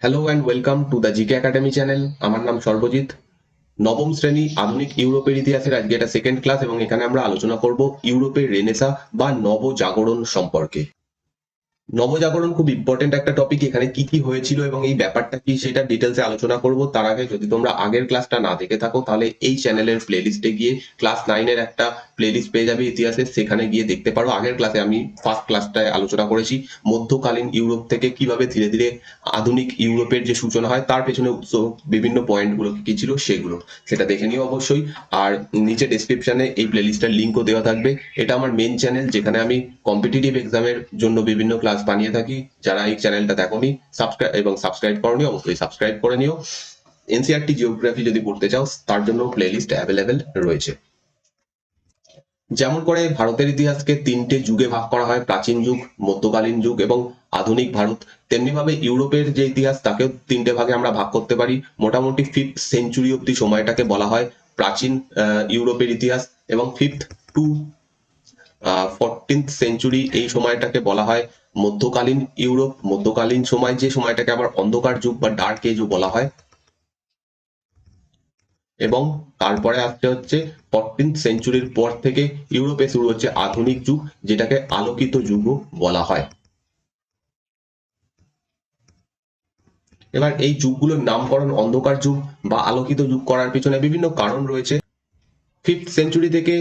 Hello and welcome to the GK academy channel. আমার নাম সর্বজিৎ। নবম শ্রেণী আধুনিক ইউরোপের ইতিহাসের আজকে এটা সেকেন্ড ক্লাস এবং এখানে আমরা আলোচনা করব ইউরোপের রেনেসা বা নবজাগরণ সম্পর্কে। নবজাগরণ খুব ইম্পর্টেন্ট একটা টপিক। এখানে কি কি হয়েছিল এবং এই ব্যাপারটা কি সেটা ডিটেলসে আলোচনা করব। তার আগে যদি তোমরা আগের ক্লাসটা না দেখে থাকো তাহলে এই চ্যানেলের প্লেলিস্টে গিয়ে ক্লাস 9-এর একটা প্লেলিস্ট পেয়ে যাবে ইতিহাসের, সেখানে গিয়ে দেখতে পারো। আগের ক্লাসে আমি ফার্স্ট ক্লাসটায় আলোচনা করেছি মধ্যকালীন ইউরোপ থেকে কিভাবে ধীরে ধীরে আধুনিক ইউরোপের যে সূচনা হয় তার পেছনে উৎস বিভিন্ন পয়েন্টগুলো কি ছিল সেগুলো, সেটা দেখে নিও অবশ্যই। আর নিচে ডেসক্রিপশনে এই প্লেলিস্টের লিঙ্কও দেওয়া থাকবে। এটা আমার মেন চ্যানেল যেখানে আমি কম্পিটিটিভ এক্সামের জন্য বিভিন্ন ক্লাস বানিয়ে থাকি। যারা এই চ্যানেলটা দেখোনি সাবস্ক্রাইব করনি অবশ্যই সাবস্ক্রাইব করে নিও। এনসিইআরটি জিওগ্রাফি যদি পড়তে চাও তার জন্য প্লেলিস্ট অ্যাভেলেবেল রয়েছে। যেমন করে ভারতের ইতিহাসকে তিনটে যুগে ভাগ করা হয়, প্রাচীন যুগ, মধ্যকালীন যুগ এবং আধুনিক ভারত, তেমনি ভাবে ইউরোপের যে ইতিহাস তাকেও তিনটে ভাগে আমরা ভাগ করতে পারি। মোটামুটি 5th সেঞ্চুরি অব্দি সময়টাকে বলা হয় প্রাচীন ইউরোপের ইতিহাস এবং 5th টু 14th সেঞ্চুরি এই সময়টাকে বলা হয় মধ্যকালীন ইউরোপ। মধ্যকালীন সময় যে সময়টাকে আবার অন্ধকার যুগ বা ডার্ক এজও বলা হয়। এবং তারপরে আসতে হচ্ছে 14th সেঞ্চুরির পর থেকে ইউরোপে শুরু হচ্ছে আধুনিক যুগ, যেটাকে আলোকিত যুগও বলা হয়। এবার এই যুগগুলোর নামকরণ অন্ধকার যুগ বা আলোকিত যুগ করার পিছনে বিভিন্ন কারণ রয়েছে। 5th সেঞ্চুরি থেকে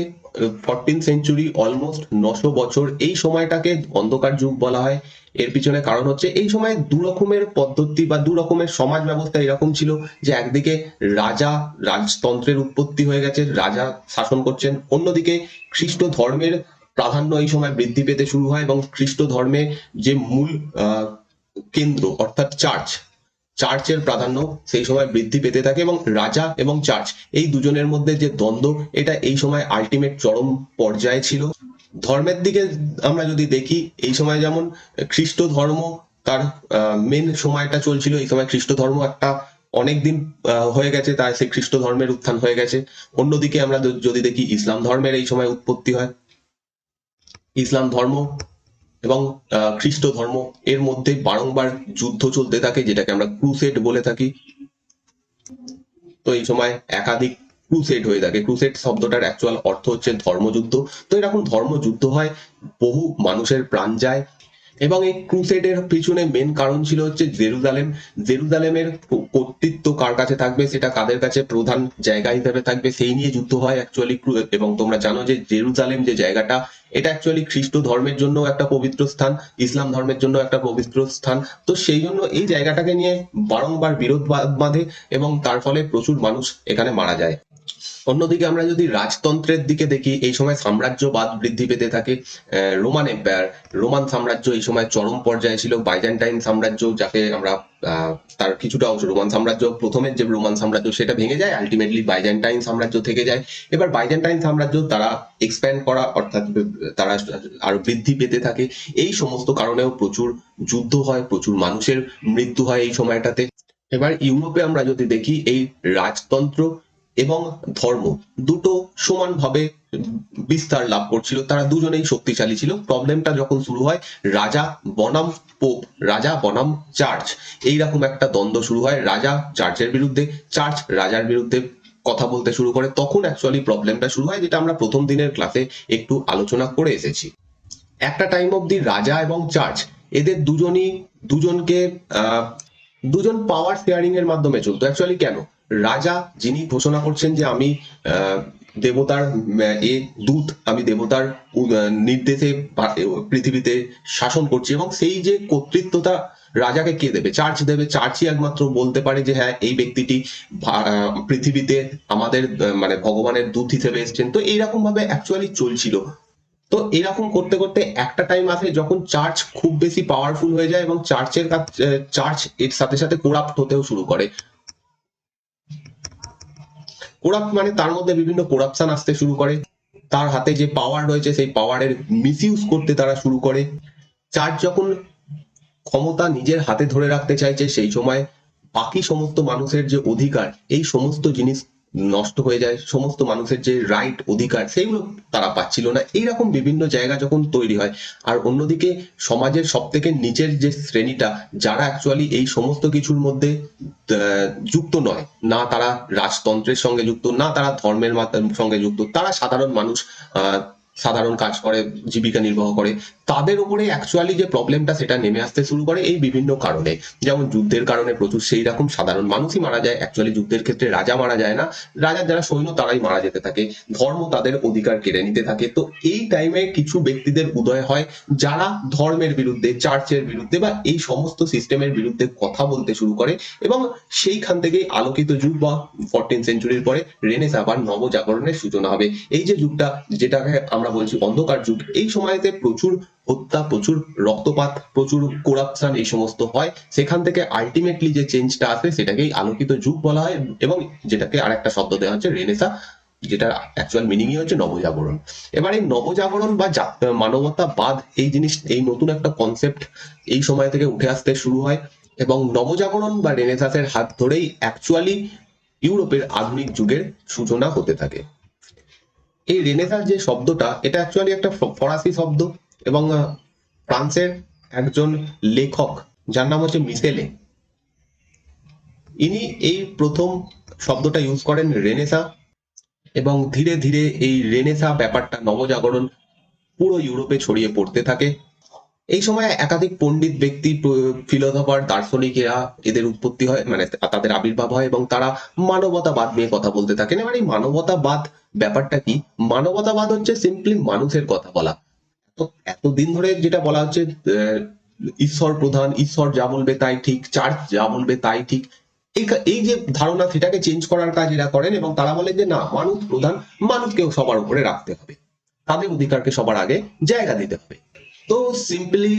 14th সেঞ্চুরি অলমোস্ট 900 বছর এই সময়টাকে অন্ধকার যুগ বলা হয়। এর পিছনে কারণ হচ্ছে এই সময় দু রকমের পদ্ধতি বা দু রকমের সমাজ ব্যবস্থা এরকম ছিল যে একদিকে রাজা রাজতন্ত্রের উৎপত্তি হয়ে গেছে, রাজা শাসন করছেন, অন্যদিকে খ্রিস্ট ধর্মের প্রাধান্য এই সময় বৃদ্ধি পেতে শুরু হয় এবং খ্রিস্ট ধর্মে যে মূল কেন্দ্র অর্থাৎ চার্চের প্রাধান্য সেই সময় বৃদ্ধি পেতে থাকে এবং রাজা এবং চার্চ এই দুজনের মধ্যে যে দ্বন্দ্ব এটা এই সময় আলটিমেট চরম পর্যায়ে ছিল। ধর্মের দিকে আমরা যদি দেখি এই সময় যেমন খ্রিস্ট ধর্ম তার মেন সময়টা চলছিল, এই সময় খ্রিস্ট ধর্ম একটা অনেকদিন হয়ে গেছে, তার সেই খ্রিস্ট ধর্মের উত্থান হয়ে গেছে। অন্যদিকে আমরা যদি দেখি ইসলাম ধর্মের এই সময় উৎপত্তি হয়। ইসলাম ধর্ম এবং খ্রিস্ট ধর্ম এর মধ্যে বারংবার যুদ্ধ চলতে থাকে যেটাকে আমরা ক্রুসেড বলে থাকি। তো এই সময় একাধিক ক্রুসেড হয়ে থাকে। ক্রুসেড শব্দটার অ্যাকচুয়াল অর্থ হচ্ছে ধর্মযুদ্ধ। তো এরকম ধর্মযুদ্ধ হয়, বহু মানুষের প্রাণ যায় এবং এই ক্রুসেডের পিছনে মেন কারণ ছিল হচ্ছে জেরুজালেম। জেরুজালেমের কর্তৃত্ব কার কাছে থাকবে, সেটা কাদের কাছে প্রধান জায়গা হিসেবে থাকবে, সেই নিয়ে যুদ্ধ হয় অ্যাকচুয়ালি। এবং তোমরা জানো যে জেরুজালেম যে জায়গাটা এটা অ্যাকচুয়ালি খ্রিস্ট ধর্মের জন্য একটা পবিত্র স্থান, ইসলাম ধর্মের জন্য একটা পবিত্র স্থান। তো সেই জন্য এই জায়গাটাকে নিয়ে বারংবার বিরোধ বাঁধে এবং তার ফলে প্রচুর মানুষ এখানে মারা যায়। অন্যদিকে আমরা যদি রাজতন্ত্রের দিকে দেখি এই সময় সাম্রাজ্যবাদ বৃদ্ধি পেতে থাকে। রোমান এম্পায়ার, রোমান সাম্রাজ্য এই সময় চরম পর্যায়ে ছিল। বাইজেন্টাইন সাম্রাজ্য যাকে আমরা তার কিছুটা অংশ, রোমান সাম্রাজ্য প্রথমের যে রোমান সাম্রাজ্য সেটা ভেঙে যায়, আলটিমেটলি বাইজেন্টাইন সাম্রাজ্য থেকে যায়। এবার বাইজেন্টাইন সাম্রাজ্য তারা এক্সপ্যান্ড করা অর্থাৎ তারা আরো বৃদ্ধি পেতে থাকে। এই সমস্ত কারণেও প্রচুর যুদ্ধ হয়, প্রচুর মানুষের মৃত্যু হয় এই সময়টাতে। এবার ইউরোপে আমরা যদি দেখি এই রাজতন্ত্র এবং ধর্ম দুটো সমানভাবে বিস্তার লাভ করছিল, তারা দুজনেই শক্তিশালী ছিল। প্রবলেমটা যখন শুরু হয় রাজা বনাম পোপ, রাজা বনাম চার্চ, এইরকম একটা দ্বন্দ্ব শুরু হয়। রাজা চার্চের বিরুদ্ধে, চার্চ রাজার বিরুদ্ধে কথা বলতে শুরু করে, তখন অ্যাকচুয়ালি প্রবলেমটা শুরু হয়, যেটা আমরা প্রথম দিনের ক্লাসে একটু আলোচনা করে এসেছি। একটা টাইম অবধি রাজা এবং চার্চ এদের দুজনকে দুজন পাওয়ার শেয়ারিং এর মাধ্যমে চলতো। অ্যাকচুয়ালি কেন, রাজা যিনি ঘোষণা করছেন যে আমি দেবতার দূত, আমি দেবতার নির্দেশে পৃথিবীতে শাসন করছি এবং সেই যে কর্তৃত্বটা রাজাকে কে দেবে, চার্চ দেবে। চার্চই একমাত্র বলতে পারে যে হ্যাঁ এই ব্যক্তিটি পৃথিবীতে আমাদের মানে ভগবানের দূত হিসেবে এসেছেন। তো এইরকম ভাবে অ্যাকচুয়ালি চলছিল। তো এরকম করতে করতে একটা টাইম আসে যখন চার্চ খুব বেশি পাওয়ারফুল হয়ে যায় এবং চার্চ এর সাথে সাথে কোরাপ্ট হতেও শুরু করে। কোরাপ্ট মানে তার মধ্যে বিভিন্ন কোরাপশন আসতে শুরু করে, তার হাতে যে পাওয়ার রয়েছে সেই পাওয়ারের মিসইউজ করতে তারা শুরু করে। চার্চ যখন ক্ষমতা নিজের হাতে ধরে রাখতে চাইছে সেই সময় বাকি সমস্ত মানুষের যে অধিকার এই সমস্ত জিনিস নষ্ট হয়ে যায়, সমস্ত মানুষের যে রাইট অধিকার সেইগুলো তারা পাচ্ছিল না, এইরকম বিভিন্ন জায়গা যখন তৈরি হয়। আর অন্যদিকে সমাজের সব থেকে নিচের যে শ্রেণীটা, যারা অ্যাকচুয়ালি এই সমস্ত কিছুর মধ্যে যুক্ত নয়, না তারা রাজতন্ত্রের সঙ্গে যুক্ত, না তারা ধর্মের সঙ্গে যুক্ত, তারা সাধারণ মানুষ, সাধারণ কাজ করে জীবিকা নির্বাহ করে, তাদের উপরে অ্যাকচুয়ালি যে প্রবলেমটা সেটা নেমে আসতে শুরু করে এই বিভিন্ন কারণে। যেমন যুদ্ধের কারণে প্রচুর সেই রকম সাধারণ মানুষই মারা যায়, অ্যাকচুয়ালি যুদ্ধের ক্ষেত্রে রাজা মারা যায় না, রাজার যারা সৈন্য তারাই মারা যেতে থাকে, ধর্ম তাদের অধিকার কেড়ে নিতে থাকে। তো এই টাইমে কিছু ব্যক্তিদের উদয় হয় যারা ধর্মের বিরুদ্ধে, চার্চের বিরুদ্ধে বা এই সমস্ত সিস্টেমের বিরুদ্ধে কথা বলতে শুরু করে, এবং সেইখান থেকেই আলোকিত যুগ বা 14th সেঞ্চুরির পরে রেনেসাঁ বা নবজাগরণের সূচনা হবে। এই যে যুগটা, যেটাকে আমরা বলছি অন্ধকার যুগ, এই সময়তে প্রচুর হত্যা, প্রচুর রক্তপাত, প্রচুর করাপশন এই সমস্ত হয়, সেখান থেকে আলটিমেটলি যে চেঞ্জটা আসে সেটাকেই আলোকিত যুগ বলা হয়, এবং যেটাকে আরেকটা শব্দ দেওয়া হচ্ছে রেনেসাঁ, যেটা অ্যাকচুয়াল মিনিংই হচ্ছে নবজাগরণ। এবার এই নবজাগরণ বা মানবতাবাদ, এই জিনিস, এই নতুন একটা কনসেপ্ট এই সময় থেকে উঠে আসতে শুরু হয়, এবং নবজাগরণ বা রেনেসাঁসের হাত ধরেই অ্যাকচুয়ালি ইউরোপের আধুনিক যুগের সূচনা হতে থাকে। এই রেনেসাঁস যে শব্দটা, এটা অ্যাকচুয়ালি একটা ফরাসি শব্দ, এবং ফ্রান্সের একজন লেখক যার নাম হচ্ছে মিশেলে, ইনি এই প্রথম শব্দটা ইউজ করেন রেনেসাঁ, এবং ধীরে ধীরে এই রেনেসাঁ ব্যাপারটা, নবজাগরণ পুরো ইউরোপে ছড়িয়ে পড়তে থাকে। এই সময় একাধিক পণ্ডিত ব্যক্তি, ফিলোসফার, দার্শনিকেরা, এদের উৎপত্তি হয়, মানে তাদের আবির্ভাব হয়, এবং তারা মানবতাবাদ নিয়ে কথা বলতে থাকেন। এবার এই মানবতাবাদ ব্যাপারটা কি? মানবতাবাদ হচ্ছে সিম্পলি মানুষের কথা বলা। তো এতদিন ধরে যেটা বলা হচ্ছে ঈশ্বর প্রধান, ঈশ্বর যা বলবে তাই ঠিক, চার্চ যা বলবে তাই ঠিক, এই যে ধারণা, সেটাকে চেঞ্জ করার কাজ এরা করেন, এবং তারা বলেন যে না, মানুষ প্রধান, মানুষকেও সবার উপরে রাখতে হবে, তাদের অধিকারকে সবার আগে জায়গা দিতে হবে। তো সিম্পলি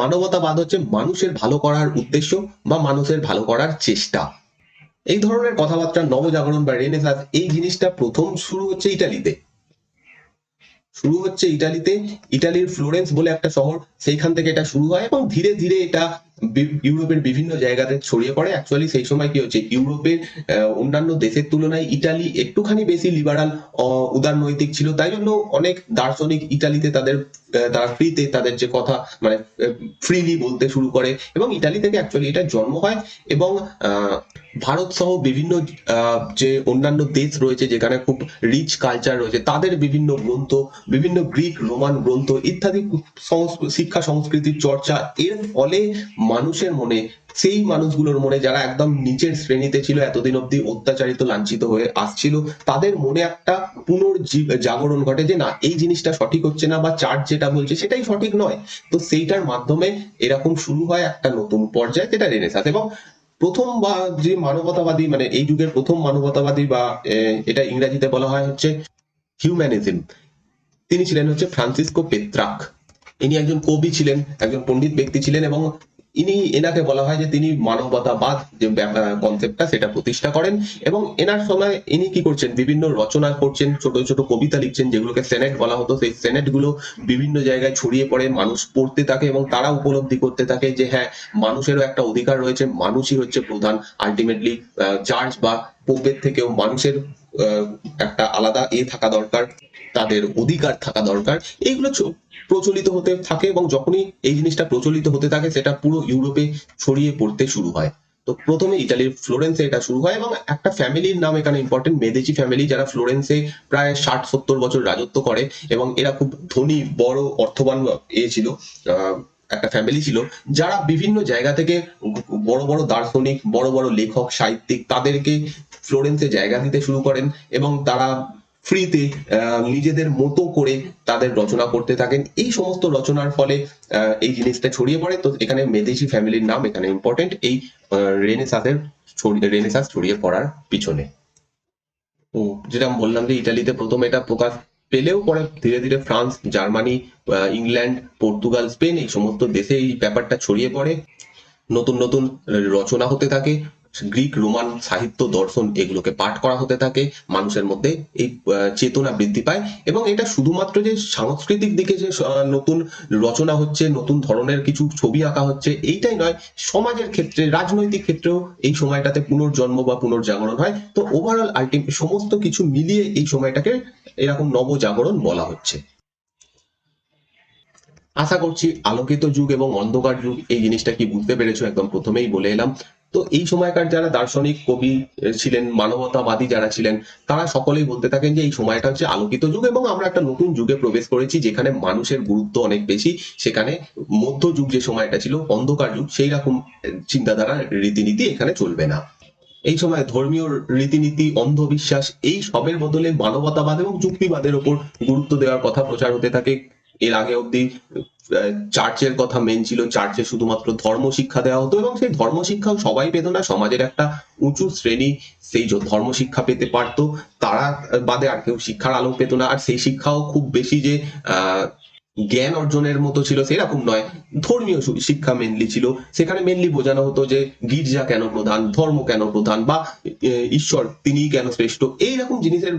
মানবতাবাদ হচ্ছে মানুষের ভালো করার উদ্দেশ্য বা মানুষের ভালো করার চেষ্টা। এই ধরনের কথাবার্তা, নবজাগরণ বা রেনেসাঁস, এই জিনিসটা প্রথম শুরু হচ্ছে ইটালিতে। ইটালির ফ্লোরেন্স বলে একটা শহর, সেইখান থেকে এটা শুরু হয়, এবং ধীরে ধীরে এটা ইউরোপের বিভিন্ন জায়গাতে ছড়িয়ে পড়ে। অ্যাকচুয়ালি সেই সময় কি হচ্ছে, ইউরোপের অন্যান্য দেশের তুলনায় ইটালি একটুখানি বেশি লিবারাল, উদারনৈতিক ছিল, তাই জন্য অনেক দার্শনিক ইটালিতে তারা ফ্রিতে তাদের যে কথা, মানে ফ্রিলি বলতে শুরু করে, এবং ইটালি থেকে অ্যাকচুয়ালি এটা জন্ম হয়। এবং ভারত সহ বিভিন্ন যে অন্যান্য দেশ রয়েছে যেখানে খুব রিচ কালচার রয়েছে, তাদের বিভিন্ন গ্রন্থ, বিভিন্ন গ্রিক রোমান গ্রন্থ ইত্যাদি শিক্ষা সংস্কৃতির চর্চা, এর ফলে মানুষের মনে, সেই মানুষগুলোর মনে যারা একদম নিচের শ্রেণীতে ছিল, এতদিন অব্দি অত্যাচারিত, লাঞ্ছিত হয়ে আসছিল, তাদের মনে একটা জাগরণ ঘটে যে না, এই জিনিসটা সঠিক হচ্ছে না, বা চার্চ যেটা বলছে সেটাই সঠিক নয়। তো সেইটার মাধ্যমে এরকম শুরু হয় একটা নতুন পর্যায়ে, যেটা রেনেসাঁস। এবং প্রথম বা যে মানবতাবাদী, মানে এই যুগের প্রথম মানবতাবাদী, বা এটা ইংরেজিতে বলা হয় হচ্ছে হিউম্যানিজম, তিনি ছিলেন হচ্ছে ফ্রান্সিসকো পেত্রাক। ইনি একজন কবি ছিলেন, একজন পণ্ডিত ব্যক্তি ছিলেন, এবং এনাকে বলা হয় যে তিনি মানবতাবাদ যে কনসেপ্টটা সেটা প্রতিষ্ঠা করেন। এবং এনার সময় ইনি কি করছেন, বিভিন্ন রচনা করছেন, ছোট ছোট কবিতা লিখছেন, যেগুলোকে সেনেট বলা হতো। সেই সেনেট গুলো বিভিন্ন জায়গায় ছড়িয়ে পড়ে, মানুষ পড়তে থাকে, এবং তারা উপলব্ধি করতে থাকে যে হ্যাঁ, মানুষেরও একটা অধিকার রয়েছে, মানুষই হচ্ছে প্রধান। আলটিমেটলি চার্চ বা পোপের থেকেও মানুষের একটা আলাদা থাকা দরকার, তাদের অধিকার থাকা দরকার। এইগুলো প্রচলিত হতে থাকে, এবং যখনই এই জিনিসটা প্রচলিত হতে থাকে, সেটা পুরো ইউরোপে ছড়িয়ে পড়তে শুরু হয়। তো প্রথমে ইটালির ফ্লোরেন্সে এটা শুরু হয়, এবং একটা ফ্যামিলির নাম এখানে ইম্পর্টেন্ট, মেদিচি ফ্যামিলি, যারা ফ্লোরেন্সে প্রায় 60-70 বছর রাজত্ব করে, এবং এরা খুব ধনী, বড় অর্থবান ছিল, একটা ফ্যামিলি ছিল, যারা বিভিন্ন জায়গা থেকে বড় বড় দার্শনিক, বড় বড় লেখক, সাহিত্যিক, তাদেরকে ফ্লোরেন্সে জায়গা দিতে শুরু করেন, এবং তারা ফ্রিতে নিজেদের মতো করে তাদের রচনা করতে থাকেন। এই সমস্ত রচনার ফলে এই জিনিসটা ছড়িয়ে পড়ে। তো এখানে মেদিচি ফ্যামিলির নাম এখানে ইম্পর্টেন্ট, এই রেনেসাঁস ছড়িয়ে পড়ার পিছনে। তো যেটা আমি বললাম যে ইটালিতে প্রথম এটা প্রকাশ পেলেও পরে ধীরে ধীরে France, Germany, England, Portugal, Spain, এই সমস্ত দেশে এই ব্যাপারটা ছড়িয়ে পড়ে, নতুন নতুন রচনা হতে থাকে, গ্রিক রোমান সাহিত্য দর্শন এগুলোকে পাঠ করা হতে থাকে, মানুষের মধ্যে এই চেতনা বৃদ্ধি পায়। এবং এটা শুধুমাত্র যে সাংস্কৃতিক দিকে যে নতুন রচনা হচ্ছে, নতুন ধরনের কিছু ছবি আঁকা হচ্ছে, এইটাই নয়, সমাজের ক্ষেত্রে, রাজনৈতিক ক্ষেত্রেও এই সময়টাতে পুনর্জন্ম বা পুনর্জাগরণ হয়। তো ওভারঅল সমস্ত কিছু মিলিয়ে এই সময়টাকে এরকম নবজাগরণ বলা হচ্ছে। আশা করছি আলোকিত যুগ এবং অন্ধকার যুগ এই জিনিসটা কি বুঝতে পেরেছো, একদম প্রথমেই বলে এলাম। তো এই সময়কার যারা দার্শনিক কবি ছিলেন, মানবতাবাদী যারা ছিলেন, তারা সকলেই বলতে থাকেন যে এই সময়টা হচ্ছে আলোকিত যুগ এবং আমরা একটা নতুন যুগে প্রবেশ করেছি যেখানে মানুষের গুরুত্ব অনেক বেশি। সেখানে মধ্যযুগ যে সময়টা ছিল, অন্ধকার যুগ, সেই রকম চিন্তাধারা, রীতিনীতি এখানে চলবে না। এই সময় ধর্মীয় রীতিনীতি, অন্ধবিশ্বাস এই সবের বদলে মানবতাবাদ এবং যুক্তিবাদের ওপর গুরুত্ব দেওয়ার কথা প্রচার হতে থাকে। এর আগে অব্দি চার্চের কথা মেন ছিল, চার্চে শুধুমাত্র ধর্ম শিক্ষা দেওয়া হতো এবং সেই ধর্ম শিক্ষাও সবাই পেত না। সমাজের একটা উঁচু শ্রেণী সেই ধর্ম শিক্ষা পেতে পারতো, তারা বাদে আর কেউ শিক্ষার আলো পেত না। আর সেই শিক্ষাও খুব বেশি যে জ্ঞান অর্জনের মতো ছিল সেরকম নয়, ধর্মীয় শিক্ষা মেনলি ছিল। সেখানে মেনলি বোঝানো হতো যে গির্জা কেন প্রধান, ধর্ম কেন প্রধান, বা ঈশ্বর তিনি কেন শ্রেষ্ঠ, এইরকম জিনিসের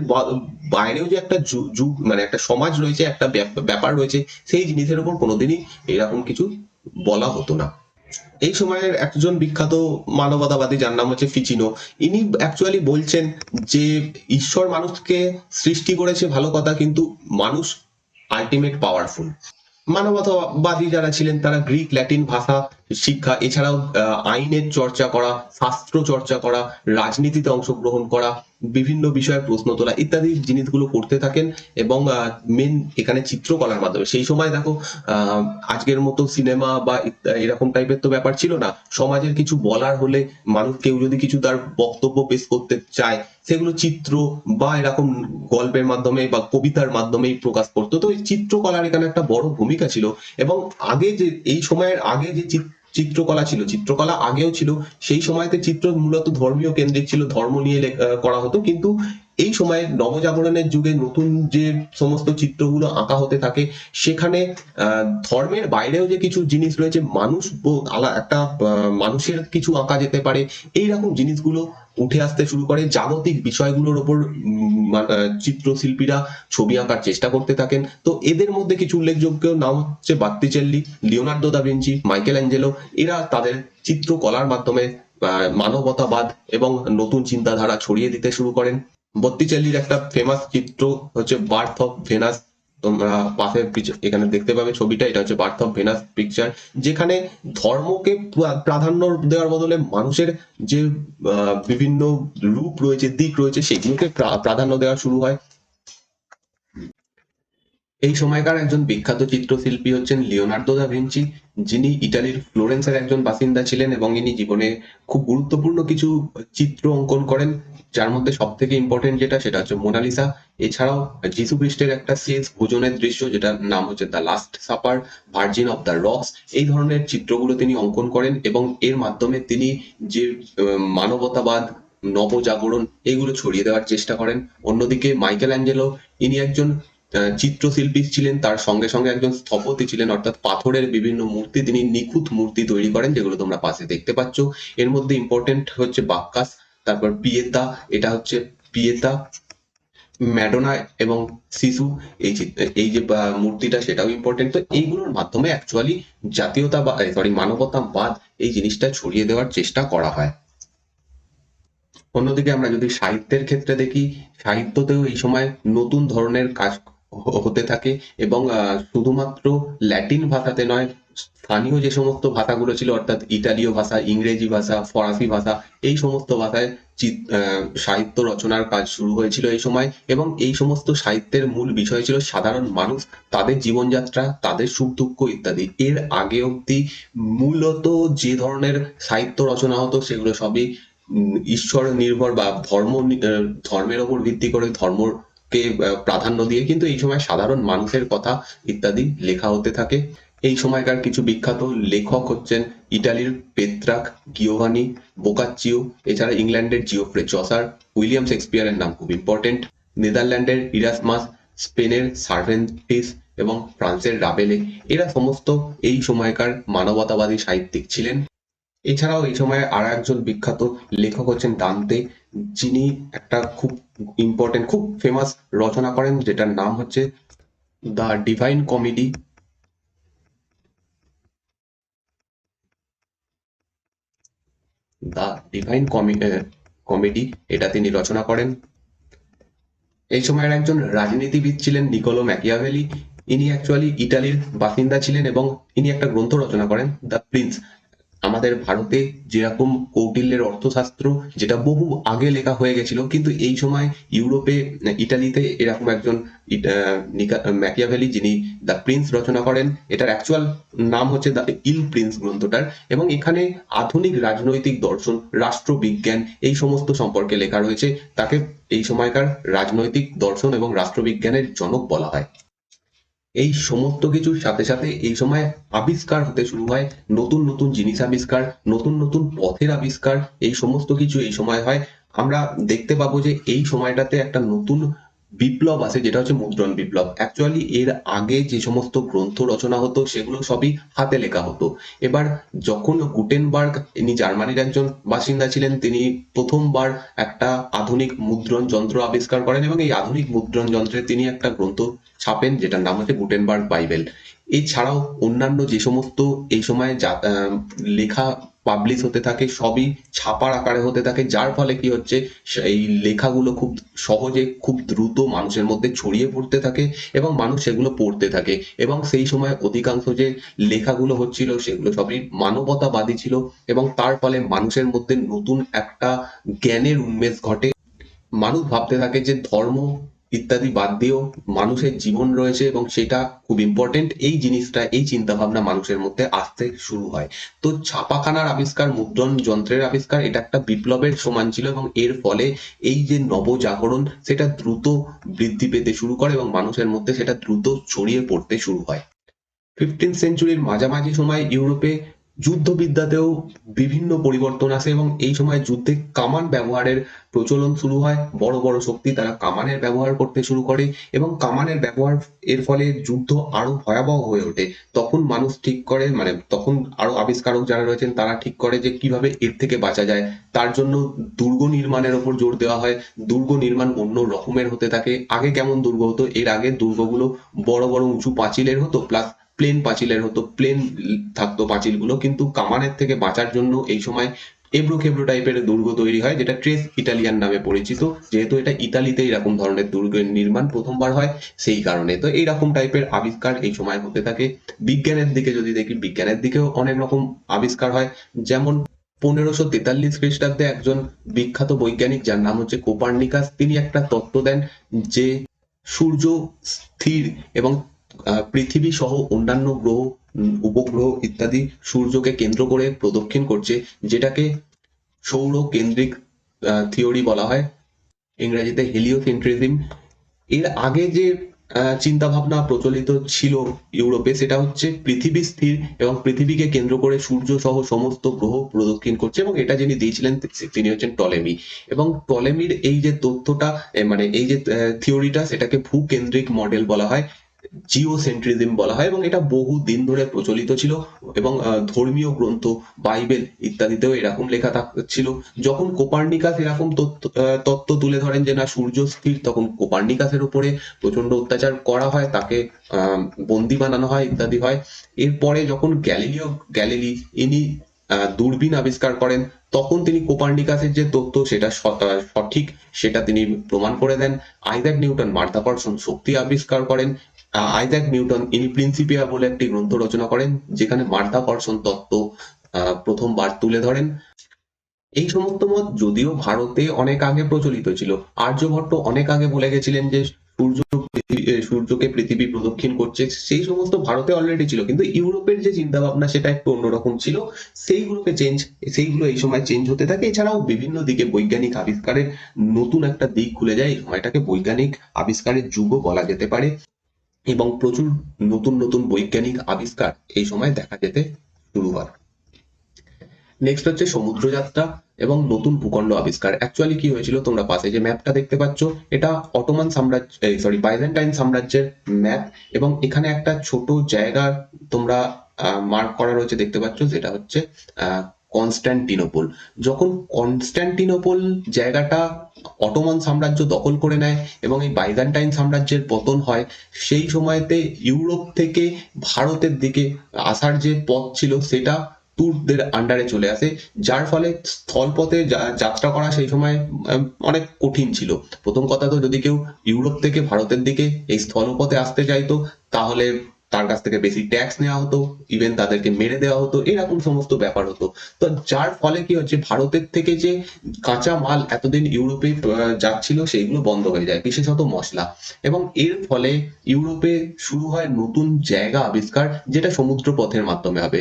বাইরেও যে একটা যুগ মানে একটা সমাজ রয়েছে, একটা ব্যাপার রয়েছে, সেই জিনিসের উপর কোনোদিনই এরকম কিছু বলা হতো না। এই সময়ের একজন বিখ্যাত মানবতাবাদী যার নাম হচ্ছে ফিচিনো, ইনি অ্যাকচুয়ালি বলছেন যে ঈশ্বর মানুষকে সৃষ্টি করেছে ভালো কথা, কিন্তু মানুষ আলটিমেট পাওয়ারফুল। মানবতাবাদী যারা ছিলেন তারা গ্রিক ল্যাটিন ভাষা শিক্ষা, এছাড়াও আইনের চর্চা করা, শাস্ত্র চর্চা করা, রাজনীতিতে অংশগ্রহণ করা, বিভিন্ন বিষয়ে প্রশ্ন তোলা ইত্যাদি জিনিসগুলো করতে থাকেন। এবং মেন এখানে চিত্রকলার মাধ্যমে, সেই সময় দেখো আজকের মতো সিনেমা বা এরকম টাইপের তো ব্যাপার ছিল না। সমাজের কিছু বলার হলে, মানুষ কেউ যদি কিছু তার বক্তব্য পেশ করতে চায়, সেগুলো চিত্র বা এরকম গল্পের মাধ্যমে বা কবিতার মাধ্যমেই প্রকাশ করতো। তো এই চিত্রকলার এখানে একটা বড় ভূমিকা ছিল। এবং আগে যে এই সময়ের আগে যে চিত্রকলা ছিল, চিত্রকলা আগেও ছিল, সেই সময়তে চিত্র মূলত ধর্মীয় কেন্দ্রিক ছিল, ধর্ম নিয়ে করা হতো। কিন্তু এই সময়ে নবজাগরণের যুগে নতুন যে সমস্ত চিত্রগুলো আঁকা হতে থাকে, সেখানে ধর্মের বাইরেও যে কিছু জিনিস রয়েছে, মানুষ একটা মানুষের কিছু আঁকা যেতে পারে, এইরকম জিনিসগুলো উঠে আসতে শুরু করে। জাগতিক বিষয়গুলোর ওপর চিত্রশিল্পীরা ছবি আঁকার চেষ্টা করতে থাকেন। তো এদের মধ্যে কিছু উল্লেখযোগ্য নাম হচ্ছে Botticelli, Leonardo da Vinci, Michelangelo. এরা তাদের চিত্রকলার মাধ্যমে মানবতাবাদ এবং নতুন চিন্তাধারা ছড়িয়ে দিতে শুরু করেন। বত্তিচেল্লির একটা ফেমাস চিত্র হচ্ছে বার্থ অফ ভেনাস, তোমরা পাশে এখানে দেখতে পাবে ছবিটা, এটা হচ্ছে বার্থ অফ ভেনাস পিকচার, যেখানে ধর্মকে প্রাধান্য দেওয়ার বদলে মানুষের যে বিভিন্ন রূপ রয়েছে, দিক রয়েছে, সেগুলোকে প্রাধান্য দেওয়া শুরু হয়। এই সময়কার একজন বিখ্যাত চিত্রশিল্পী হচ্ছেন লিওনার্দো দা ভিঞ্চি, যিনি ইটালির ফ্লোরেন্সের একজন বাসিন্দা ছিলেন এবং ইনি জীবনে খুব গুরুত্বপূর্ণ কিছু চিত্র অঙ্কন করেন, যার মধ্যে সব থেকে ইম্পর্টেন্ট যেটা সেটা হচ্ছে মোনালিসা। এছাড়াও যিশু খ্রিস্টের একটা শেষ ভোজনের দৃশ্য যেটার নাম হচ্ছে the Last Supper, Virgin of the Rocks, এই ধরনের চিত্রগুলো তিনি অঙ্কন করেন এবং এর মাধ্যমে তিনি যে মানবতাবাদ, নবজাগরণ এগুলো ছড়িয়ে দেওয়ার চেষ্টা করেন। অন্যদিকে মাইকেল অ্যাঞ্জেলো, ইনি একজন চিত্রশিল্পী ছিলেন, তার সঙ্গে সঙ্গে একজন স্থপতি ছিলেন, অর্থাৎ পাথরের বিভিন্ন মূর্তি, তিনি নিখুঁত মূর্তি তৈরি করেন, যেগুলো তোমরা পাশে দেখতে পাচ্ছ। এর মধ্যে ইম্পর্টেন্ট হচ্ছে বাক্কাস, তারপর পিয়েতা, এটা হচ্ছে পিয়েতা, ম্যাডোনা এবং শিশু, এই যে মূর্তিটা সেটাও ইম্পর্টেন্ট। তো এইগুলোর মাধ্যমে অ্যাকচুয়ালি জাতীয়তা বা মানবতাবাদ এই জিনিসটা ছড়িয়ে দেওয়ার চেষ্টা করা হয়। অন্যদিকে আমরা যদি সাহিত্যের ক্ষেত্রে দেখি, সাহিত্যতেও এই সময় নতুন ধরনের কাজ হতে থাকে এবং শুধুমাত্র ল্যাটিন ভাষাতে নয়, স্থানীয় যে সমস্ত ভাষাগুলো ছিল, অর্থাৎ ইতালীয় ভাষা, ইংরেজি ভাষা, ফরাসি ভাষা, এই সমস্ত ভাষায় সাহিত্য রচনার কাজ শুরু হয়েছিল এই সময়। এবং এই সমস্ত সাহিত্যের মূল বিষয় ছিল সাধারণ মানুষ, তাদের জীবনযাত্রা, তাদের সুখ দুঃখ ইত্যাদি। এর আগে অব্দি মূলত যে ধরনের সাহিত্য রচনা হতো সেগুলো সবই ঈশ্বর নির্ভর বা ধর্মের ওপর ভিত্তি করে, ধর্মকে প্রাধান্য দিয়ে, কিন্তু এই সময় সাধারণ মানুষের কথা ইত্যাদি লেখা হতে থাকে। এই সময়কার কিছু বিখ্যাত লেখক হচ্ছেন ইটালির পেত্রাক, গিওভানি বোকাচ্চিও, এছাড়া ইংল্যান্ডের জিওফ্রে চসার, উইলিয়াম শেক্সপিয়ারের নাম খুব ইম্পর্টেন্ট, নেদারল্যান্ডের ইরাসমাস, স্পেনের সার্ভেন্টিস এবং ফ্রান্সের রাবেলে, এরা সমস্ত এই সময়কার মানবতাবাদী সাহিত্যিক ছিলেন। এছাড়াও এই সময় আর একজন বিখ্যাত লেখক হচ্ছেন দান্তে, যিনি একটা খুব ইম্পর্টেন্ট, খুব ফেমাস রচনা করেন, যেটার নাম হচ্ছে the divine comedy. The divine comedy, এটা তিনি রচনা করেন। এই সময়ের একজন রাজনীতিবিদ ছিলেন নিকোলো ম্যাকিয়াভেলি। ইনি অ্যাকচুয়ালি ইটালির বাসিন্দা ছিলেন এবং ইনি একটা গ্রন্থ রচনা করেন, দ্য প্রিন্স। আমাদের ভারতে যেরকম কৌটিল্যের অর্থশাস্ত্র, যেটা বহু আগে লেখা হয়ে গেছিল, কিন্তু এই সময় ইউরোপে, ইটালিতে এরকম একজন ম্যাকিয়াভেলি, যিনি দ্য প্রিন্স রচনা করেন। এটার অ্যাকচুয়াল নাম হচ্ছে দ্য ইল প্রিন্স গ্রন্থটার, এবং এখানে আধুনিক রাজনৈতিক দর্শন, রাষ্ট্রবিজ্ঞান, এই সমস্ত সম্পর্কে লেখা রয়েছে। তাকে এই সময়কার রাজনৈতিক দর্শন এবং রাষ্ট্রবিজ্ঞানের জনক বলা হয়। এই সমস্ত কিছুর সাথে সাথে এই সময় আবিষ্কার হতে শুরু হয়, নতুন নতুন জিনিস আবিষ্কার, নতুন নতুন পথের আবিষ্কার, এই সমস্ত কিছু এই সময় হয়। আমরা দেখতে পাবো যে এই সময়টাতে একটা নতুন বিপ্লব আসে, যেটা হচ্ছে মুদ্রণ বিপ্লব। অ্যাকচুয়ালি এর আগে যে সমস্ত গ্রন্থ রচনা হতো সেগুলো সবই হাতে লেখা হতো। এবার যখন গুটেনবার্গ, ইনি জার্মানির একজন বাসিন্দা ছিলেন, তিনি প্রথমবার একটা আধুনিক মুদ্রণ যন্ত্র আবিষ্কার করেন এবং এই আধুনিক মুদ্রণ যন্ত্রে তিনি একটা গ্রন্থ ছাপেন, যেটার নাম হচ্ছে গুটেনবার্গ বাইবেল। এছাড়াও অন্যান্য যে সমস্ত এই সময় লেখা পাবলিশ হতে থাকে, সবই ছাপার আকারে হতে থাকে, যার ফলে কি হচ্ছে, এই লেখাগুলো খুব সহজে, খুব দ্রুত মানুষের মধ্যে ছড়িয়ে পড়তে থাকে এবং মানুষ সেগুলো পড়তে থাকে। এবং সেই সময় অধিকাংশ যে লেখাগুলো হচ্ছিল সেগুলো সবই মানবতাবাদী ছিল, এবং তার ফলে মানুষের মধ্যে নতুন একটা জ্ঞানের উন্মেষ ঘটে। মানুষ ভাবতে থাকে যে ধর্ম ইত্যাদি বাদ দিয়েও মানুষের জীবন রয়েছে এবং সেটা খুব ইম্পর্টেন্ট। এই জিনিসটা, এই চিন্তা ভাবনা মানুষের মধ্যে আসতে শুরু হয়। তো ছাপাখানার আবিষ্কার, মুদ্রণ যন্ত্রের আবিষ্কার, এটা একটা বিপ্লবের সমান ছিল এবং এর ফলে এই যে নবজাগরণ, সেটা দ্রুত বৃদ্ধি পেতে শুরু করে এবং মানুষের মধ্যে সেটা দ্রুত ছড়িয়ে পড়তে শুরু হয়। 15th সেঞ্চুরির মাঝামাঝি সময় ইউরোপে যুদ্ধবিদ্যাতেও বিভিন্ন পরিবর্তন আসে এবং এই সময় যুদ্ধে কামান ব্যবহারের প্রচলন শুরু হয়। বড় বড় শক্তি তারা কামানের ব্যবহার করতে শুরু করে এবং কামানের ব্যবহার, এর ফলে যুদ্ধ আরো ভয়াবহ হয়ে ওঠে। তখন মানুষ ঠিক করে, মানে তখন আরো আবিষ্কারক যারা রয়েছেন তারা ঠিক করে যে কিভাবে এর থেকে বাঁচা যায়। তার জন্য দুর্গ নির্মাণের ওপর জোর দেওয়া হয়। দুর্গ নির্মাণ অন্য রকমের হতে থাকে। আগে কেমন দুর্গ হতো, এর আগে দুর্গগুলো বড় বড় উঁচু পাঁচিলের হতো, প্লাস প্লেন পাঁচিলের হতো, প্লেন থাকতো পাঁচিলগুলো, কিন্তু কামানের থেকে বাঁচার জন্য এই সময় এবড়ো খেবড়ো টাইপের দুর্গ তৈরি হয়, যেটা ট্রেস ইটালিয়ান নামে পরিচিত। যেহেতু এটা ইতালিতে এরকম ধরনের দুর্গের নির্মাণ প্রথমবার হয়, সেই কারণে তো এইরকম টাইপের আবিষ্কার এই সময় হতে থাকে। বিজ্ঞানের দিকে যদি দেখি, বিজ্ঞানের দিকেও অনেক রকম আবিষ্কার হয়। যেমন 1543 খ্রিস্টাব্দে একজন বিখ্যাত বৈজ্ঞানিক, যার নাম হচ্ছে কোপার্নিকাস, তিনি একটা তত্ত্ব দেন যে সূর্য স্থির এবং পৃথিবী সহ অন্যান্য গ্রহ, উপগ্রহ ইত্যাদি সূর্যকে কেন্দ্র করে প্রদক্ষিণ করছে, যেটাকে সৌর কেন্দ্রিক থিওরি বলা হয়, ইংরেজিতে হেলিওসেন্ট্রিজম। এর আগে যে চিন্তা ভাবনা প্রচলিত ছিল ইউরোপে, সেটা হচ্ছে পৃথিবী স্থির এবং পৃথিবীকে কেন্দ্র করে সূর্য সহ সমস্ত গ্রহ প্রদক্ষিণ করছে, এবং এটা যিনি দিয়েছিলেন তিনি হচ্ছেন টলেমি। এবং টলেমির এই যে তথ্যটা, মানে এই যে থিওরিটা, সেটাকে ভূকেন্দ্রিক মডেল বলা হয়, জিওসেন্ট্রিজম বলা হয়, এবং এটা বহু দিন ধরে প্রচলিত ছিল। এবং ধর্মীয় গ্রন্থ, বাইবেল ইত্যাদিতেও এরকম লেখা ছিল। যখন কোপার্নিকাস এরকম তত্ত্ব তুলে ধরেন যে না সূর্য স্থির, তখন কোপার্নিকাসের উপরে প্রচন্ড অত্যাচার করা হয়, তাকে বন্দি বানানো হয় ইত্যাদি হয়। এরপরে যখন গ্যালিলি ইনি দূরবীন আবিষ্কার করেন, তখন তিনি কোপার্নিকাসের যে তত্ত্ব সেটা সঠিক, সেটা তিনি প্রমাণ করে দেন। আইজ্যাক নিউটন মাধ্যাকর্ষণ শক্তি আবিষ্কার করেন। আইজ্যাক নিউটন ইনি প্রিন্সিপিয়া বলে একটি গ্রন্থ রচনা করেন, যেখানে মাধ্যাকর্ষণ তত্ত্ব প্রথমবার তুলে ধরেন। এই সমস্ত মত যদিও ভারতে অনেক আগে প্রচলিত ছিল, আর্যভট্ট অনেক আগে বলে গেছিলেন যে সূর্যকে পৃথিবী প্রদক্ষিণ করছে, সেই সমস্ত ভারতে অলরেডি ছিল, কিন্তু ইউরোপের যে চিন্তা ভাবনা সেটা একটু অন্যরকম ছিল। সেইগুলো এই সময় চেঞ্জ হতে থাকে। এছাড়াও বিভিন্ন দিকে বৈজ্ঞানিক আবিষ্কারের নতুন একটা দিক খুলে যায়। এই সময়টাকে বৈজ্ঞানিক আবিষ্কারের যুগও বলা যেতে পারে, এবং প্রচুর নতুন নতুন বৈজ্ঞানিক আবিষ্কার এই সময় দেখা যেতে শুরু হয়। নেক্সট হচ্ছে সমুদ্রযাত্রা এবং নতুন ভূখণ্ড আবিষ্কার। অ্যাকচুয়ালি কি হয়েছিল, তোমরা পাশে যে ম্যাপটা দেখতে পাচ্ছ, এটা অটোমান সাম্রাজ্য, বাইজেন্টাইন সাম্রাজ্যের ম্যাপ, এবং এখানে একটা ছোট জায়গা তোমরা মার্ক করা রয়েছে দেখতে পাচ্ছ, যেটা হচ্ছে কনস্ট্যান্টিনোপল। যখন কনস্ট্যান্টিনোপল জায়গাটা অটোমান সাম্রাজ্য দখল করে নেয় এবং এই বাইজান্টাইন সাম্রাজ্যের পতন হয়, সেই সময়তে ইউরোপ থেকে ভারতের দিকে আসার যে পথ ছিল সেটা তুর্কদের আন্ডারে চলে আসে, যার ফলে স্থলপথে যাত্রা করা সেই সময় অনেক কঠিন ছিল। প্রথম কথা তো যদি কেউ ইউরোপ থেকে ভারতের দিকে এই স্থলপথে আসতে চাইতো, তাহলে তার কাছ থেকে বেশি ট্যাক্স নেওয়া হতো, ইভেন তাদেরকে মেরে দেওয়া হতো, এরকম সমস্ত ব্যাপার হতো। তো যার ফলে কি হচ্ছে, ভারতের থেকে যে কাঁচা মাল এতদিন ইউরোপে যাচ্ছিল সেইগুলো বন্ধ হয়ে যায়, বিশেষত মশলা। এবং এর ফলে ইউরোপে শুরু হয় নতুন জায়গা আবিষ্কার, যেটা সমুদ্র পথের মাধ্যমে হবে।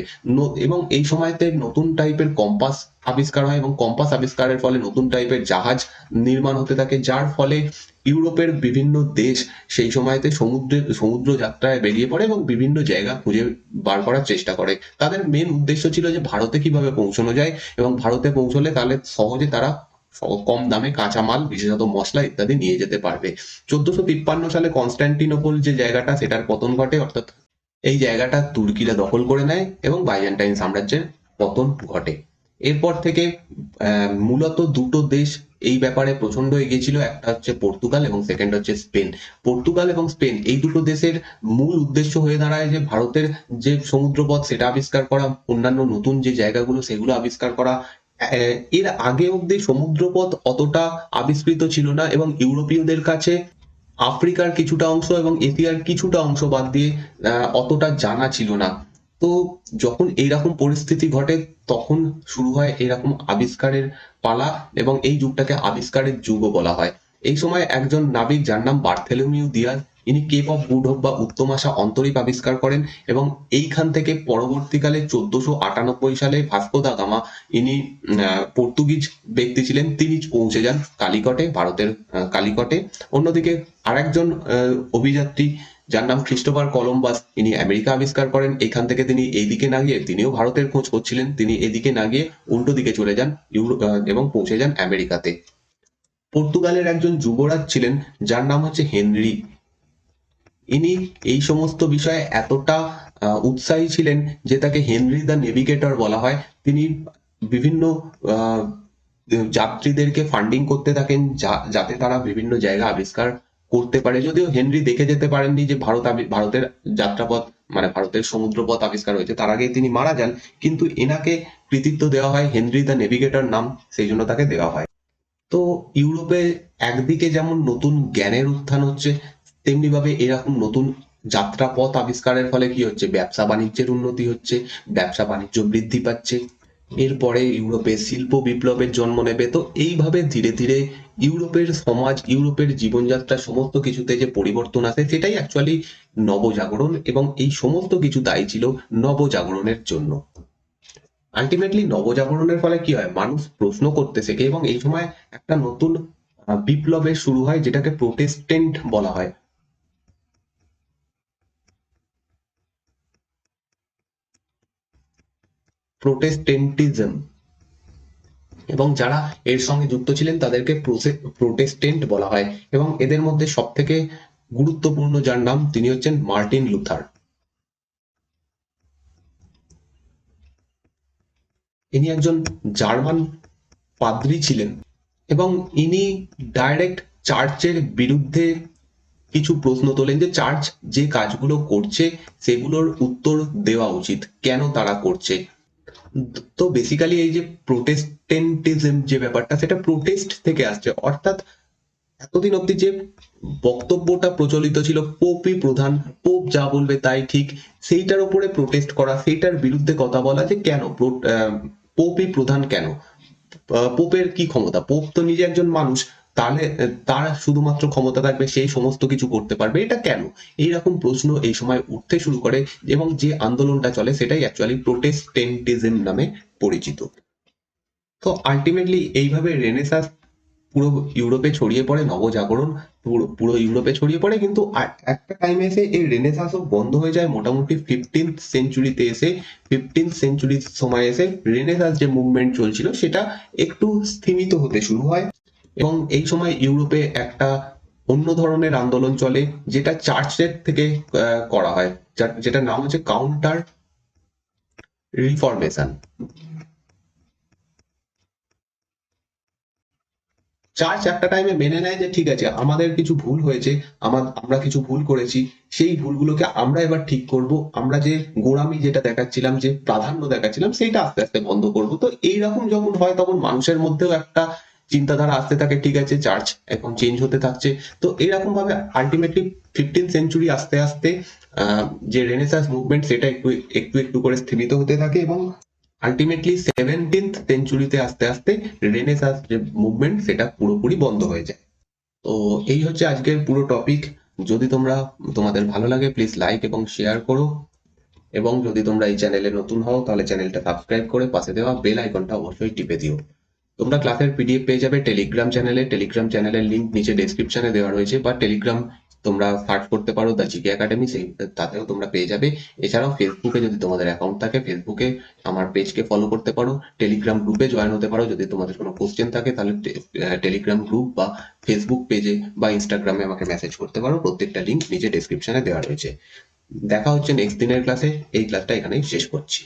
এবং এই সময়তে নতুন টাইপের কম্পাস আবিষ্কার হয় এবং কম্পাস আবিষ্কারের ফলে নতুন টাইপের জাহাজ নির্মাণ হতে থাকে, যার ফলে ইউরোপের বিভিন্ন দেশ সেই সময়তে সমুদ্র যাত্রায় বেরিয়ে পড়ে এবং বিভিন্ন জায়গা খুঁজে বার করার চেষ্টা করে। তাদের মেন উদ্দেশ্য ছিল যে ভারতে কিভাবে পৌঁছানো যায় এবং ভারতে পৌঁছলে তাহলে সহজে তারা কম দামে কাঁচামাল, বিশেষত মশলা ইত্যাদি নিয়ে যেতে পারবে। 1453 সালে কনস্ট্যান্টিনোপল যে জায়গাটা, সেটার পতন ঘটে, অর্থাৎ এই জায়গাটা তুর্কিরা দখল করে নেয় এবং বাইজেন্টাইন সাম্রাজ্যের পতন ঘটে। এরপর থেকে মূলত দুটো দেশ এই ব্যাপারে প্রচন্ড এগিয়ে ছিল, একটা হচ্ছে পর্তুগাল এবং সেকেন্ড হচ্ছে স্পেন। পর্তুগাল এবং স্পেন এই দুটো দেশের মূল উদ্দেশ্য হয়ে দাঁড়ায় যে ভারতের যে সমুদ্রপথ সেটা আবিষ্কার করা, অন্যান্য নতুন যে জায়গাগুলো সেগুলো আবিষ্কার করা। এর আগে অব্দি সমুদ্রপথ অতটা আবিষ্কৃত ছিল না এবং ইউরোপীয়দের কাছে আফ্রিকার কিছুটা অংশ এবং এশিয়ার কিছুটা অংশ বাদ দিয়ে অতটা জানা ছিল না। তো যখন এইরকম পরিস্থিতি ঘটে, তখন শুরু হয় এরকম আবিষ্কারের পালা এবং এই যুগটাকে আবিষ্কারের যুগও বলা হয়। এই সময় একজন নাবিক যার নাম বার্থেলোমিউ দিয়াজ, ইনি কেপ অফ গুড হোপ বা উত্তম আশা অন্তরীপ আবিষ্কার করেন এবং এইখান থেকে পরবর্তীকালে 1498 সালে ভাস্কো দা গামা, ইনি পর্তুগিজ ব্যক্তি ছিলেন, তিনি পৌঁছে যান কালিকটে, ভারতের কালিকটে। অন্যদিকে আরেকজন অভিযাত্রী যার নাম ক্রিস্টোফার কলম্বাস, ইনি আমেরিকা আবিষ্কার করেন। এখান থেকে তিনি এইদিকে না গিয়ে, তিনিও ভারতের খোঁজ করছিলেন, তিনি এদিকে না গিয়ে উল্টো দিকে চলে যান এবং পৌঁছে যান আমেরিকাতে। পর্তুগালের একজন যুবরাজ ছিলেন যার নাম হচ্ছে হেনরি। ইনি এই সমস্ত বিষয়ে এতটা উৎসাহী ছিলেন যে তাকে হেনরি দ্য নেভিগেটর বলা হয়। তিনি বিভিন্ন আহ, যাত্রীদেরকে ফান্ডিং করতে থাকেন যাতে তারা বিভিন্ন জায়গা আবিষ্কার করতে পারে। যদিও হেনরি দেখে যেতে পারেননি যে ভারতের যাত্রাপথ, মানে ভারতের সমুদ্রপথ আবিষ্কার হয়েছে, তার আগেই তিনি মারা যান, কিন্তু এনাকে কৃতিত্ব দেওয়া হয়, হেনরি দ্য নেভিগেটর নাম সেই জন্য তাকে দেওয়া হয়। তো ইউরোপে একদিকে যেমন নতুন জ্ঞানের উত্থান হচ্ছে, তেমনি ভাবে এরকম নতুন যাত্রাপথ আবিষ্কারের ফলে কি হচ্ছে, ব্যবসা বাণিজ্যের উন্নতি হচ্ছে, ব্যবসা বাণিজ্য বৃদ্ধি পাচ্ছে। এরপরে ইউরোপে শিল্প বিপ্লবের জন্ম নেবে। তো এইভাবে ধীরে ধীরে ইউরোপের সমাজ, ইউরোপের জীবনযাত্রা সমস্ত কিছুতে যে পরিবর্তন আসে, সেটাই অ্যাকচুয়ালি নবজাগরণ, এবং এই সমস্ত কিছু দায়ী ছিল নবজাগরণের জন্য। আলটিমেটলি নবজাগরণের ফলে কি হয়, মানুষ প্রশ্ন করতে শেখে এবং এই সময় একটা নতুন বিপ্লবের শুরু হয়, যেটাকে প্রোটেস্টেন্ট বলা হয়। প্রোটেস্টেন্টিজম। এবং যারা এর সঙ্গে যুক্ত ছিলেন তাদেরকে প্রোটেস্টেন্ট বলা হয়। এবং এদের মধ্যে সব থেকে গুরুত্বপূর্ণ যার নাম, তিনি হচ্ছেন মার্টিন লুথার। ইনি একজন জার্মান পাদ্রী ছিলেন এবং ইনি ডাইরেক্ট চার্চের বিরুদ্ধে কিছু প্রশ্ন তোলেন যে চার্চ যে কাজগুলো করছে সেগুলোর উত্তর দেওয়া উচিত, কেন তারা করছে। তো বেসিক্যালি এই যে প্রোটেস্টেন্টিজম যে ব্যাপারটা, সেটা প্রোটেস্ট থেকে আসছে, অর্থাৎ এতদিন অব্দি যে বক্তব্যটা প্রচলিত ছিল পোপই প্রধান, পোপ যা বলবে তাই ঠিক, সেইটার উপরে প্রোটেস্ট করা, সেইটার বিরুদ্ধে কথা বলা যে কেন পোপই প্রধান কেন, পোপের কি ক্ষমতা, পোপ তো নিজে একজন মানুষ, তাহলে তার শুধুমাত্র ক্ষমতা থাকবে, সেই সমস্ত কিছু করতে পারবে, এটা কেন? এইরকম প্রশ্ন এই সময় উঠতে শুরু করে এবং যে আন্দোলনটা চলে সেটাই অ্যাকচুয়ালি প্রোটেস্টেন্টিজম নামে পরিচিত। তো আলটিমেটলি এইভাবে রেনেসাঁস পুরো ইউরোপে ছড়িয়ে পড়ে, নবজাগরণ পুরো পুরো ইউরোপে ছড়িয়ে পড়ে। কিন্তু একটা টাইমে এসে এই রেনেসাঁসও বন্ধ হয়ে যায়, মোটামুটি 15th সেঞ্চুরিতে এসে। 15th সেঞ্চুরির সময় এসে রেনেসাঁস যে মুভমেন্ট চলছিল সেটা একটু স্থিমিত হতে শুরু হয় এবং এই সময় ইউরোপে একটা অন্য ধরনের আন্দোলন চলে, যেটা চার্চের থেকে করা হয়, যেটার নাম হচ্ছে কাউন্টার রিফরমেশন। চার্চ একটা টাইমে মেনে নেয় যে ঠিক আছে আমাদের কিছু ভুল হয়েছে, আমরা কিছু ভুল করেছি, সেই ভুলগুলোকে আমরা এবার ঠিক করব, আমরা যে গোঁড়ামি যেটা দেখাচ্ছিলাম, যে প্রাধান্য দেখাচ্ছিলাম, সেইটা আস্তে আস্তে বন্ধ করব। তো এইরকম যখন হয় তখন মানুষের মধ্যেও একটা চিন্তাধারা আসতে থাকে, ঠিক আছে চার্চ এখন চেঞ্জ হতে থাকছে। তো এরকম ভাবে আলটিমেটলি 15th সেঞ্চুরি আস্তে আস্তে যে রেনেসাঁস মুভমেন্ট সেটা একটু একটু একটু করে স্থিমিত হতে থাকে, এবং আলটিমেটলি 17th সেঞ্চুরিতে আস্তে আস্তে রেনেসাঁস যে মুভমেন্ট সেটা পুরোপুরি বন্ধ হয়ে যায়। তো এই হচ্ছে আজকের পুরো টপিক। যদি তোমাদের ভালো লাগে প্লিজ লাইক এবং শেয়ার করো, এবং যদি তোমরা এই চ্যানেলে নতুন হও তাহলে চ্যানেলটা সাবস্ক্রাইব করে পাশে দেওয়া বেল আইকনটা অবশ্যই টিপে দিও। তোমরা ক্লাসের পিডিএফ পেয়ে যাবে টেলিগ্রাম চ্যানেলের লিংক নিচে ডেসক্রিপশনে দেওয়া রয়েছে, বা টেলিগ্রাম তোমরা সার্চ করতে পারো দ্য জিকে একাডেমি, সেই তাতেও তোমরা পেয়ে যাবে। এছাড়াও ফেসবুকে যদি তোমাদের অ্যাকাউন্ট থাকে, ফেসবুকে আমার পেজকে ফলো করতে পারো, টেলিগ্রাম গ্রুপে জয়েন হতে পারো। যদি তোমাদের কোনো কোশ্চেন থাকে তাহলে টেলিগ্রাম গ্রুপ বা ফেসবুক পেজে বা ইনস্টাগ্রামে আমাকে মেসেজ করতে পারো, প্রত্যেকটা লিংক নিচে ডেসক্রিপশনে দেওয়া রয়েছে। দেখা হচ্ছে নেক্সট দিনের ক্লাসে। এই ক্লাসটা এখানেই শেষ করছি।